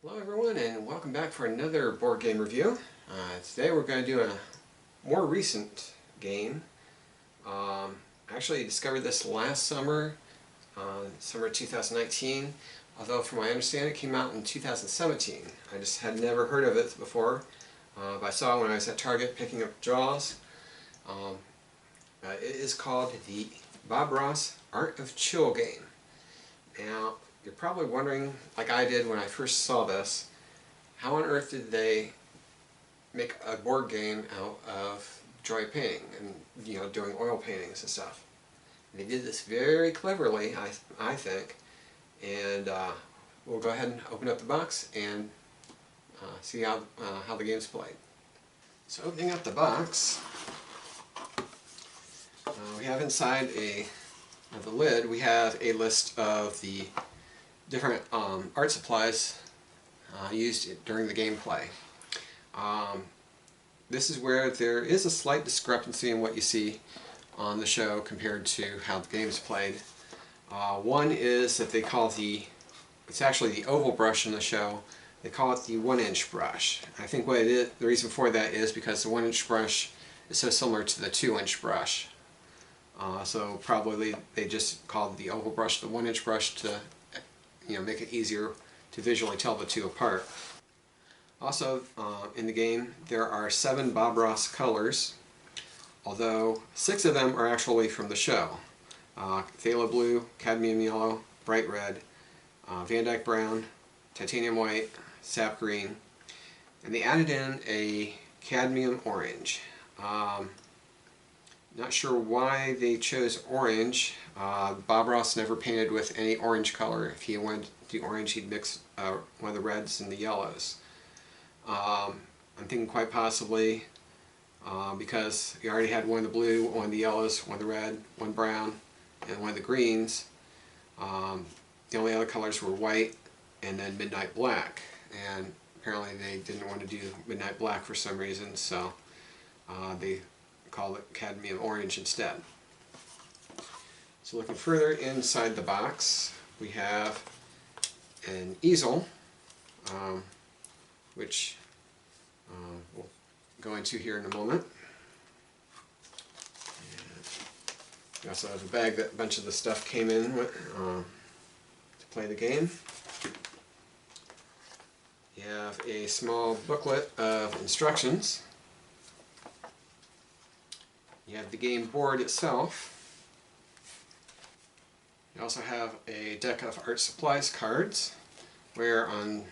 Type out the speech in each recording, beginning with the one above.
Hello everyone, and welcome back for another board game review. Today we're going to do a more recent game. I actually discovered this last summer, summer 2019, although from my understanding it came out in 2017. I just had never heard of it before, but I saw it when I was at Target picking up Jaws. It is called the Bob Ross Art of Chill game. Now, you're probably wondering, like I did when I first saw this, how on earth did they make a board game out of joy painting and doing oil paintings and stuff? And they did this very cleverly, I think, and we'll go ahead and open up the box and see how the game's played. So opening up the box, we have inside the lid, we have a list of the different art supplies used during the gameplay. This is where there is a slight discrepancy in what you see on the show compared to how the game is played. One is that they call it's actually the oval brush in the show, they call it the 1-inch brush. I think what it is, the reason for that is because the 1-inch brush is so similar to the 2-inch brush. So probably they just called the oval brush the 1-inch brush to make it easier to visually tell the two apart. Also, in the game, there are 7 Bob Ross colors, although 6 of them are actually from the show. Phthalo blue, cadmium yellow, bright red, Van Dyke brown, titanium white, sap green, and they added in a cadmium orange. Not sure why they chose orange. Bob Ross never painted with any orange color. If he wanted to do orange, he'd mix one of the reds and the yellows. I'm thinking quite possibly because he already had one of the blue, one of the yellows, one of the red, one brown, and one of the greens. The only other colors were white and then midnight black. And apparently they didn't want to do midnight black for some reason, so they call it cadmium orange instead. So looking further inside the box, we have an easel, which we'll go into here in a moment. And we also have a bag that a bunch of the stuff came in with to play the game. You have a small booklet of instructions. You have the game board itself. You also have a deck of art supplies cards, where on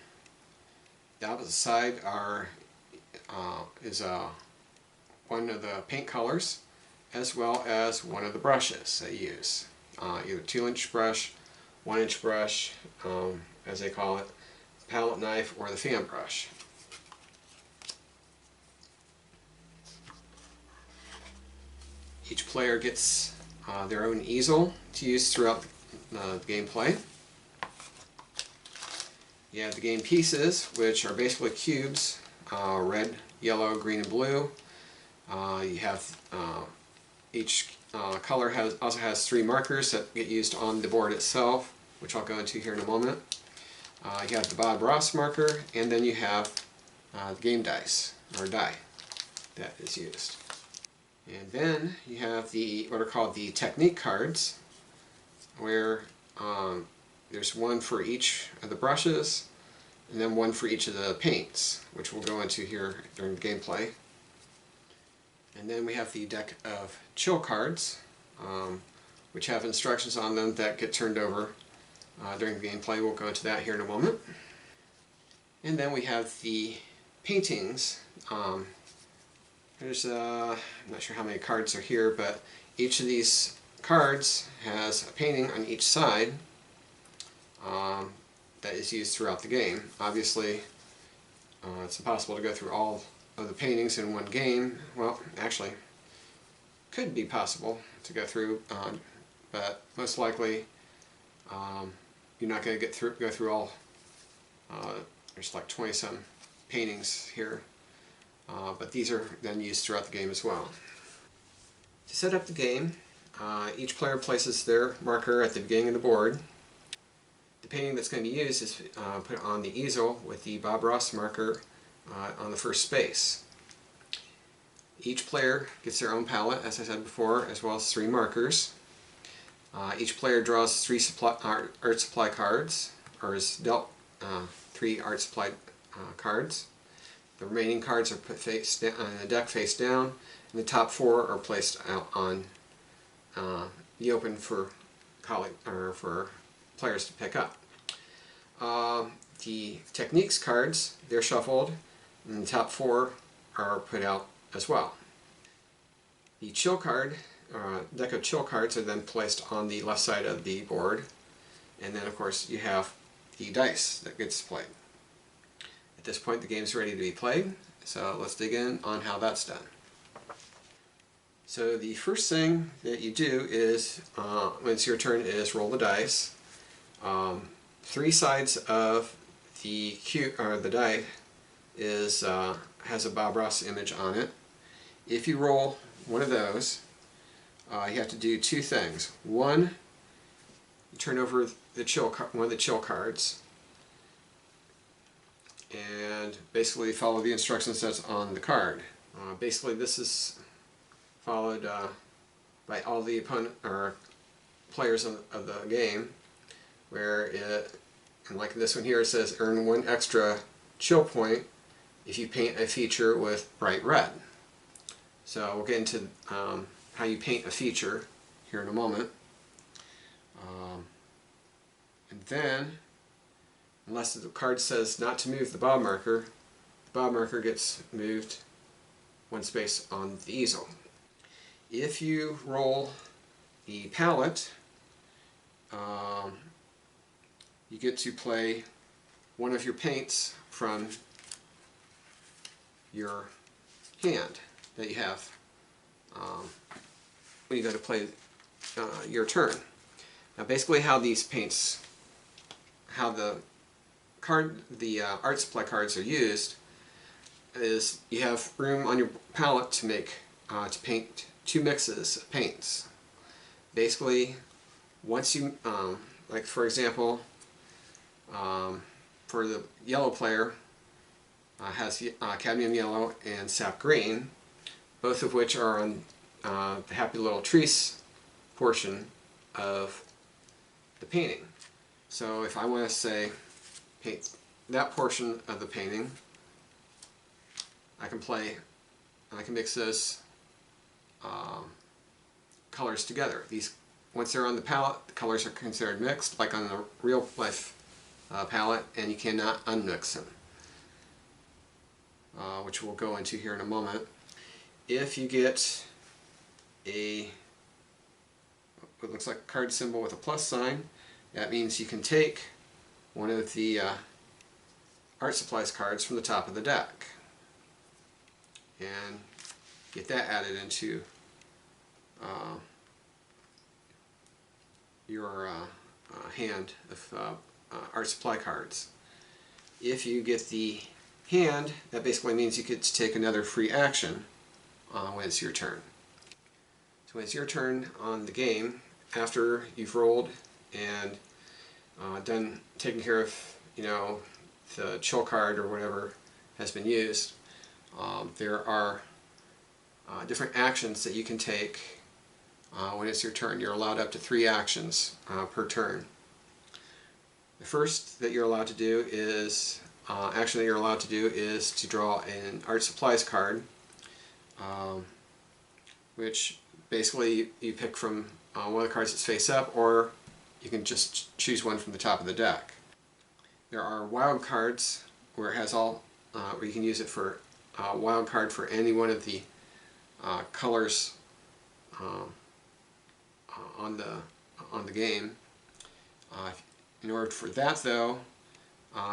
the opposite side is one of the paint colors, as well as one of the brushes they use. Either 2-inch brush, 1-inch brush, as they call it, palette knife, or the fan brush. Each player gets their own easel to use throughout the gameplay. You have the game pieces, which are basically cubes, red, yellow, green, and blue. You have each color also has 3 markers that get used on the board itself, which I'll go into here in a moment. You have the Bob Ross marker, and then you have the game dice, or die, that is used. And then you have what are called the technique cards, where there's one for each of the brushes, and then one for each of the paints, which we'll go into here during the gameplay. And then we have the deck of chill cards, which have instructions on them that get turned over during the gameplay. We'll go into that here in a moment. And then we have the paintings. I'm not sure how many cards are here, but each of these cards has a painting on each side that is used throughout the game. Obviously, it's impossible to go through all of the paintings in one game. Well, actually, could be possible to go through, but most likely you're not going to go through all. There's like 20-some paintings here. But these are then used throughout the game as well. To set up the game, each player places their marker at the beginning of the board. The painting that's going to be used is put on the easel with the Bob Ross marker on the first space. Each player gets their own palette, as I said before, as well as 3 markers. Each player draws 3 art supply cards, or is dealt 3 art supply cards. The remaining cards are put on the deck face down, and the top 4 are placed out on the open for players to pick up. The techniques cards, they're shuffled, and the top 4 are put out as well. The chill card, deck of chill cards are then placed on the left side of the board, and then of course you have the dice that gets played. At this point the game is ready to be played, so let's dig in on how that's done. So the first thing that you do is, when it's your turn, is roll the dice. 3 sides of the die has a Bob Ross image on it. If you roll one of those, you have to do 2 things. One, you turn over one of the chill cards, and basically follow the instructions that's on the card. Basically, this is followed by all the players of the game, where and like this one here, it says earn 1 extra chill point if you paint a feature with bright red. So we'll get into how you paint a feature here in a moment. And then, unless the card says not to move the Bob marker gets moved 1 space on the easel. If you roll the palette, you get to play one of your paints from your hand that you have when you go to play your turn. Now basically how these paints, how the art supply cards are used, is you have room on your palette to paint 2 mixes of paints. Basically, once you, like for example, for the yellow player, has cadmium yellow and sap green, both of which are on the Happy Little Trees portion of the painting. So if I want to say paint that portion of the painting, I can mix those colors together. Once they're on the palette, the colors are considered mixed, like on the real life palette, and you cannot unmix them, which we'll go into here in a moment. If you get what looks like a card symbol with a plus sign, that means you can take one of the art supplies cards from the top of the deck and get that added into your hand of art supply cards. If you get the hand, that basically means you get to take another free action when it's your turn. So when it's your turn on the game, after you've rolled and done taking care of, the chill card or whatever has been used, there are different actions that you can take when it's your turn. You're allowed up to 3 actions per turn. The first that you're allowed to do is action that you're allowed to do is to draw an art supplies card, which basically you pick from one of the cards that's face up, or you can just choose one from the top of the deck. There are wild cards where it has where you can use it for wild card for any one of the colors on the game. In order for that, though,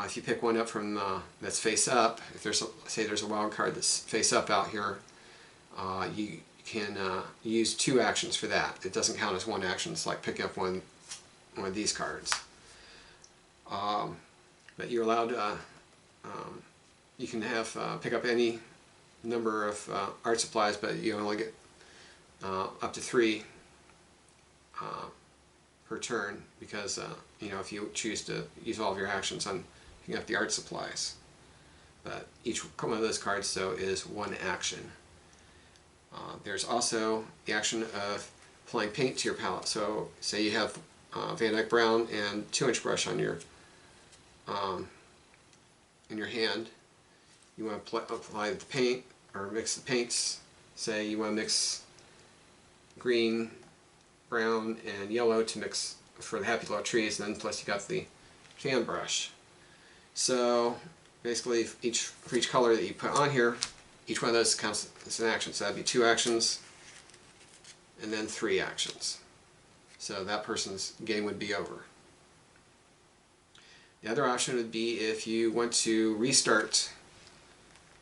if you pick one up from that's face up, if there's a wild card that's face up out here, you can use 2 actions for that. It doesn't count as 1 action. It's like picking up one of these cards. But you're allowed you can have pick up any number of art supplies, but you only get up to 3 per turn, because you know, if you choose to use all of your actions on picking up the art supplies. But each one of those cards, though, is one action. There's also the action of applying paint to your palette. So say you have Van Dyke Brown and 2-inch brush on your in your hand. You want to apply the paint or mix the paints. Say you want to mix green, brown, and yellow to mix for the Happy Little Trees, and then plus you got the fan brush. So basically, for each color that you put on here, each one of those counts as an action. So that'd be 2 actions, and then 3 actions. So that person's game would be over. The other option would be if you want to restart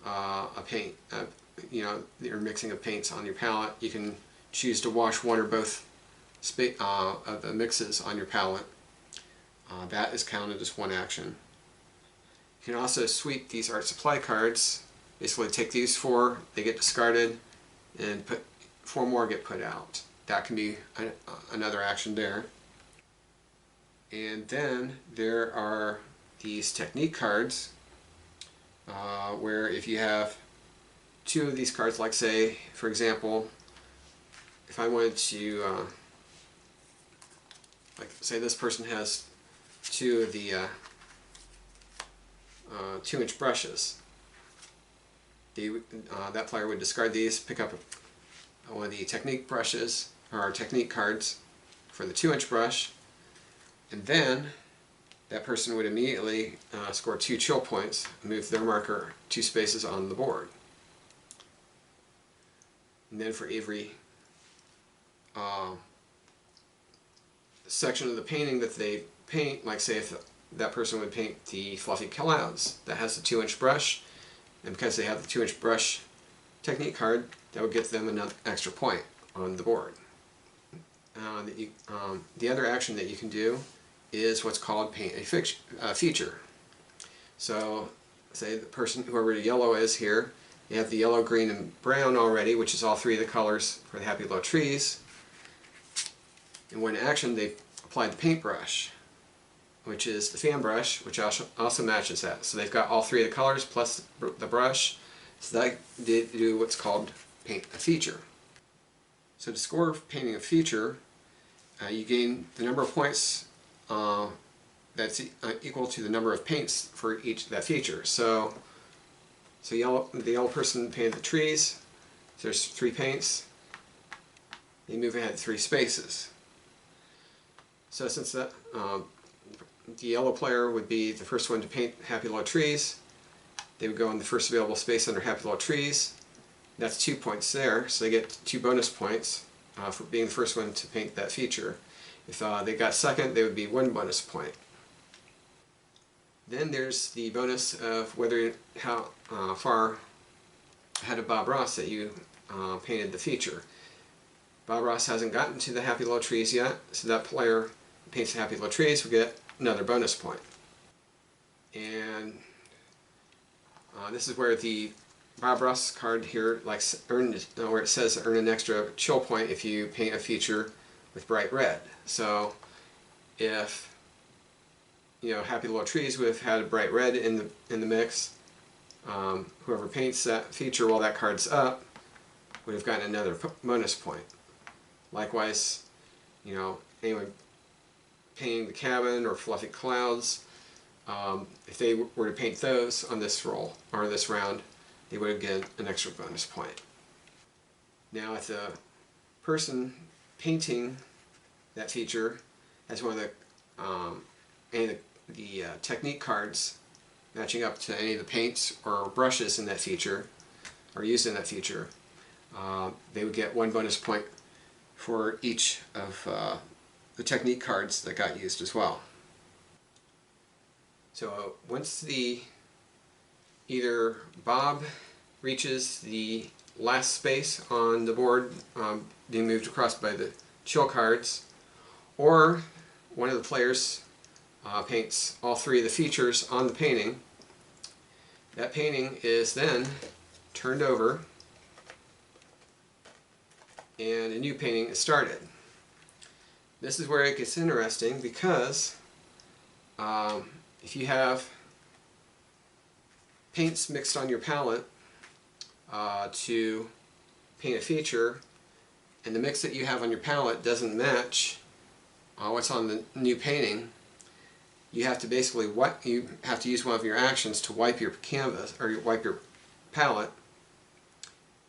a paint. You know, you're mixing of paints on your palette. You can choose to wash one or both of the mixes on your palette. That is counted as one action. You can also sweep these art supply cards. Basically take these 4, they get discarded, and 4 more get put out. That can be another action there. And then there are these technique cards, where if you have 2 of these cards, like say, for example, if I wanted to, like say this person has 2 of the 2-inch brushes. That player would discard these, pick up one of the technique brushes, or technique cards for the 2-inch brush, and then that person would immediately score 2 chill points, move their marker 2 spaces on the board. And then for every section of the painting that they paint, like say if that person would paint the fluffy clouds that has the 2-inch brush, and because they have the 2-inch brush technique card, that would get them another extra point on the board. The other action that you can do is what's called paint a feature. So say the person, whoever the yellow is here, you have the yellow, green, and brown already, which is all 3 of the colors for the Happy Little Trees. In one action, they apply the paintbrush, which is the fan brush, which also matches that. So they've got all 3 of the colors plus the brush. So that they do what's called paint a feature. So to score painting a feature, you gain the number of points that's equal to the number of paints for each that feature. So the yellow person painted the trees. There's 3 paints. They move ahead 3 spaces. So since that the yellow player would be the first one to paint Happy Little Trees, they would go in the first available space under Happy Little Trees. That's 2 points there, so they get 2 bonus points for being the first one to paint that feature. If they got second, they would be 1 bonus point. Then there's the bonus of how far ahead of Bob Ross that you painted the feature. Bob Ross hasn't gotten to the Happy Little Trees yet, so that player who paints the Happy Little Trees will get another bonus point. And this is where the Bob Ross card here, like where it says earn an extra chill point if you paint a feature with bright red. So if Happy Little Trees would have had a bright red in the mix, whoever paints that feature while that card's up would have gotten another bonus point. Likewise, anyone painting the cabin or fluffy clouds, if they were to paint those on this roll or this round, they would get an extra bonus point. Now, if the person painting that feature has one of the technique cards matching up to any of the paints or brushes in that feature, or used in that feature, they would get 1 bonus point for each of the technique cards that got used as well. So once either Bob reaches the last space on the board being moved across by the chill cards, or one of the players paints all 3 of the features on the painting, that painting is then turned over and a new painting is started. this is where it gets interesting because if you have paints mixed on your palette to paint a feature, and the mix that you have on your palette doesn't match what's on the new painting, you have to basically use one of your actions to wipe your canvas or wipe your palette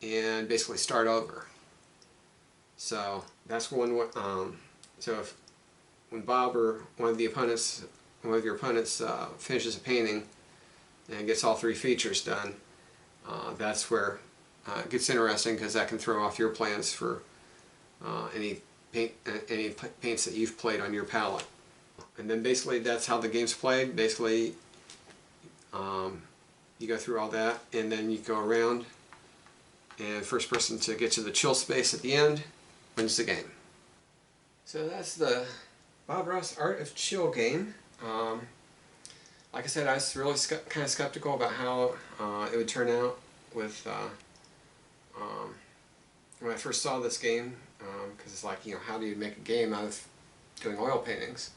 and basically start over. So that's one. So if when Bob or one of your opponents finishes a painting and gets all 3 features done, that's where it gets interesting, because that can throw off your plans for any paints that you've played on your palette. And then basically that's how the game's played. Basically you go through all that, and then you go around, and first person to get to the chill space at the end wins the game. So that's the Bob Ross Art of Chill game. Like I said, I was really kind of skeptical about how it would turn out with when I first saw this game, because it's like, how do you make a game out of doing oil paintings?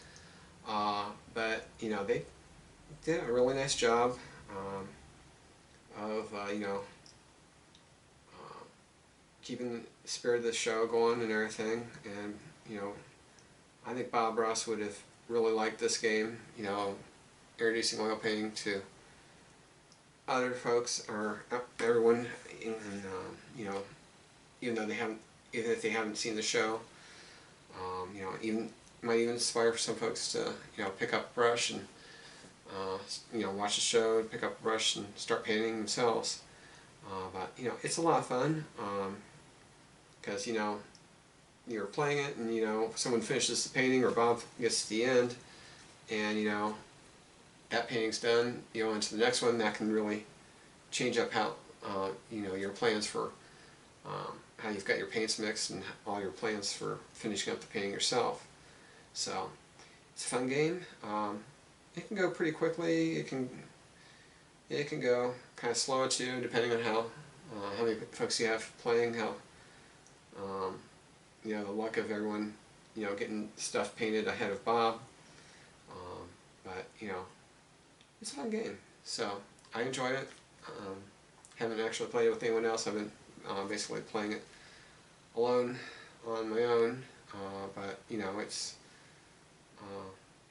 But they did a really nice job of keeping the spirit of the show going and everything. And I think Bob Ross would have really liked this game, introducing oil painting to other folks or everyone, and even if they haven't seen the show, might even inspire some folks to pick up a brush and watch the show, pick up a brush and start painting themselves. But it's a lot of fun, because you're playing it, and someone finishes the painting, or Bob gets to the end, and that painting's done, into the next one. That can really change up how your plans for how you've got your paints mixed, and all your plans for finishing up the painting yourself. So it's a fun game. It can go pretty quickly. It can go kind of slow too, depending on how many folks you have playing, how the luck of everyone getting stuff painted ahead of Bob. But it's a fun game. So I enjoyed it. Haven't actually played it with anyone else. I've been basically playing it alone on my own. But it's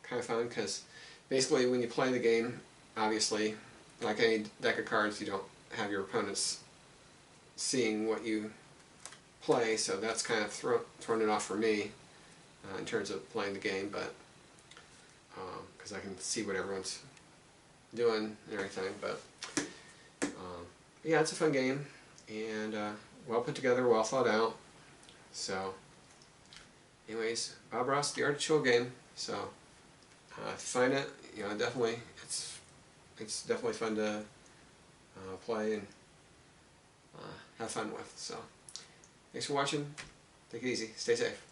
kind of fun, because basically when you play the game, obviously, like any deck of cards, you don't have your opponents seeing what you play, so that's kind of thrown it off for me in terms of playing the game. But because I can see what everyone's doing and everything. But yeah, it's a fun game, and well put together, well thought out. So anyways, Bob Ross, the Art of Chill game. So if you find it, definitely, it's definitely fun to play and have fun with. So thanks for watching. Take it easy. Stay safe.